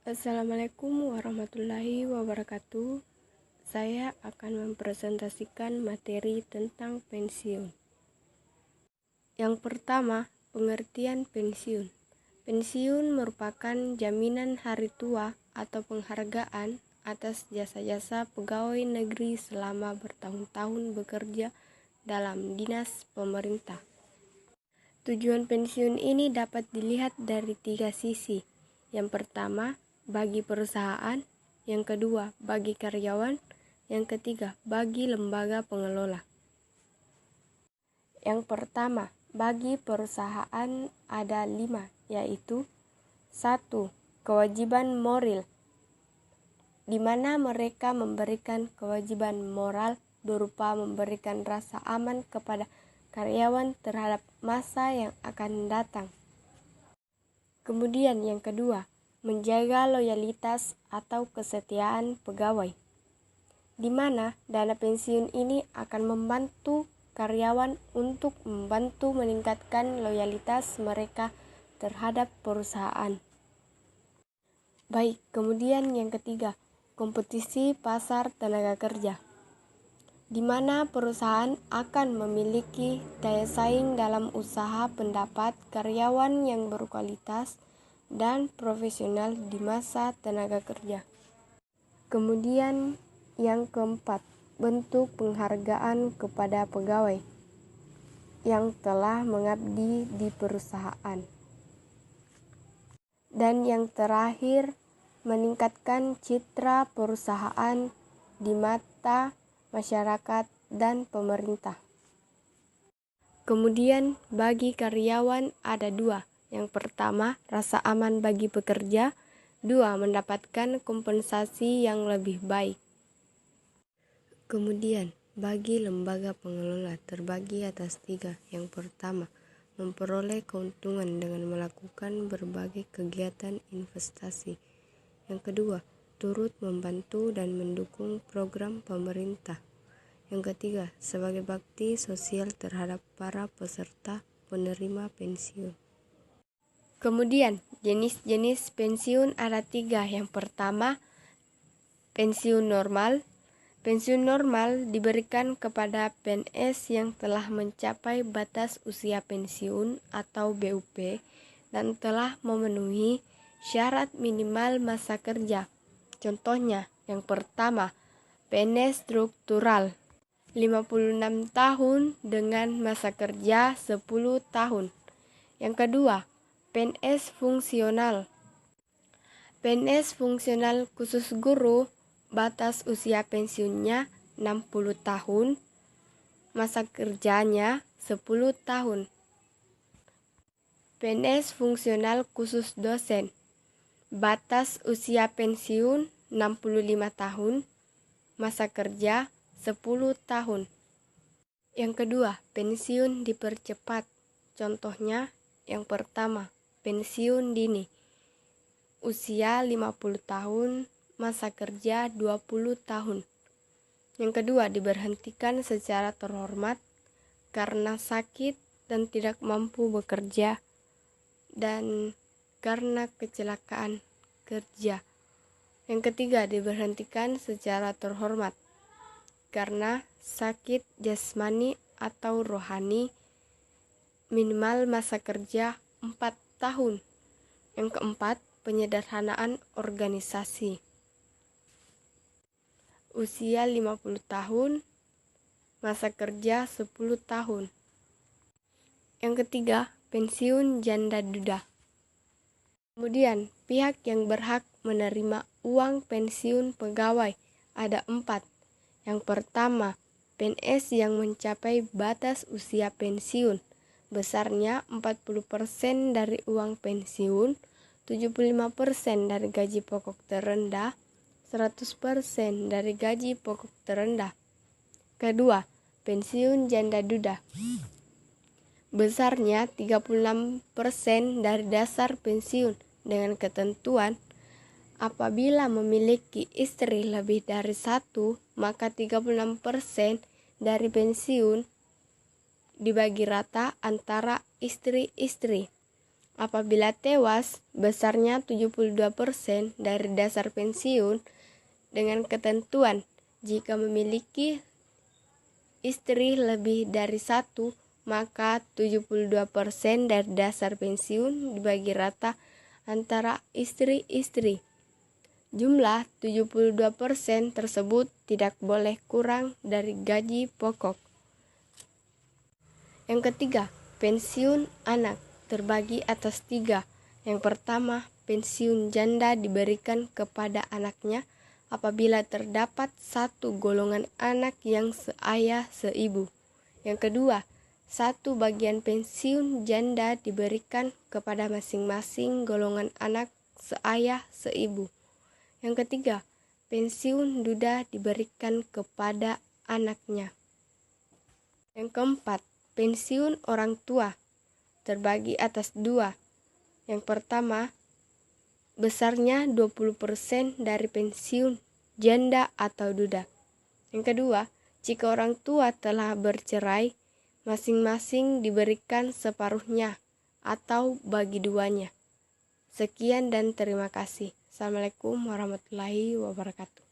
Assalamualaikum warahmatullahi wabarakatuh. Saya akan mempresentasikan materi tentang pensiun. Yang pertama, pengertian pensiun. Pensiun merupakan jaminan hari tua atau penghargaan atas jasa-jasa pegawai negeri selama bertahun-tahun bekerja dalam dinas pemerintah. Tujuan pensiun ini dapat dilihat dari 3 sisi. Yang pertama, bagi perusahaan. Yang kedua, bagi karyawan. Yang ketiga, bagi lembaga pengelola. Yang pertama, bagi perusahaan ada 5, yaitu 1. Kewajiban moral, di mana mereka memberikan kewajiban moral berupa memberikan rasa aman kepada karyawan terhadap masa yang akan datang. Kemudian yang kedua, menjaga loyalitas atau kesetiaan pegawai, di mana dana pensiun ini akan membantu karyawan untuk membantu meningkatkan loyalitas mereka terhadap perusahaan. Baik, kemudian yang ketiga, kompetisi pasar tenaga kerja, di mana perusahaan akan memiliki daya saing dalam usaha pendapat karyawan yang berkualitas dan profesional di masa tenaga kerja. Kemudian yang keempat, bentuk penghargaan kepada pegawai yang telah mengabdi di perusahaan. Dan yang terakhir, meningkatkan citra perusahaan di mata masyarakat dan pemerintah. Kemudian bagi karyawan ada 2. Yang pertama, rasa aman bagi pekerja. 2. Mendapatkan kompensasi yang lebih baik. Kemudian bagi lembaga pengelola terbagi atas 3. Yang pertama, memperoleh keuntungan dengan melakukan berbagai kegiatan investasi. Yang kedua, turut membantu dan mendukung program pemerintah. Yang ketiga, sebagai bakti sosial terhadap para peserta penerima pensiun. Kemudian, jenis-jenis pensiun ada 3. Yang pertama, pensiun normal. Pensiun normal diberikan kepada PNS yang telah mencapai batas usia pensiun atau BUP dan telah memenuhi syarat minimal masa kerja. Contohnya, yang pertama, PNS struktural 56 tahun dengan masa kerja 10 tahun. Yang kedua, PNS fungsional. PNS fungsional khusus guru, batas usia pensiunnya 60 tahun, masa kerjanya 10 tahun. PNS fungsional khusus dosen, batas usia pensiun 65 tahun, masa kerja 10 tahun. Yang kedua, pensiun dipercepat. Contohnya, yang pertama, pensiun dini. Usia 50 tahun, masa kerja 20 tahun. Yang kedua, diberhentikan secara terhormat karena sakit dan tidak mampu bekerja dan karena kecelakaan kerja. Yang ketiga, diberhentikan secara terhormat karena sakit jasmani atau rohani, minimal masa kerja 4 tahun. Yang keempat, penyederhanaan organisasi. Usia 50 tahun, masa kerja 10 tahun. Yang ketiga, pensiun janda duda. Kemudian, pihak yang berhak menerima uang pensiun pegawai ada 4. Yang pertama, PNS yang mencapai batas usia pensiun, besarnya 40% dari uang pensiun, 75% dari gaji pokok terendah, 100% dari gaji pokok terendah. Kedua, pensiun janda duda, besarnya 36% dari dasar pensiun dengan ketentuan apabila memiliki istri lebih dari 1, maka 36% dari pensiun dibagi rata antara istri-istri. Apabila tewas, besarnya 72% dari dasar pensiun dengan ketentuan jika memiliki istri lebih dari satu, maka 72% dari dasar pensiun dibagi rata antara istri-istri. Jumlah 72% tersebut tidak boleh kurang dari gaji pokok. Yang ketiga, pensiun anak terbagi atas 3. Yang pertama, pensiun janda diberikan kepada anaknya apabila terdapat satu golongan anak yang seayah seibu. Yang kedua, 1 bagian pensiun janda diberikan kepada masing-masing golongan anak seayah seibu. Yang ketiga, pensiun duda diberikan kepada anaknya. Yang keempat, pensiun orang tua terbagi atas 2. Yang pertama, besarnya 20% dari pensiun janda atau duda. Yang kedua, jika orang tua telah bercerai, masing-masing diberikan separuhnya atau bagi 2-nya. Sekian dan terima kasih. Assalamualaikum warahmatullahi wabarakatuh.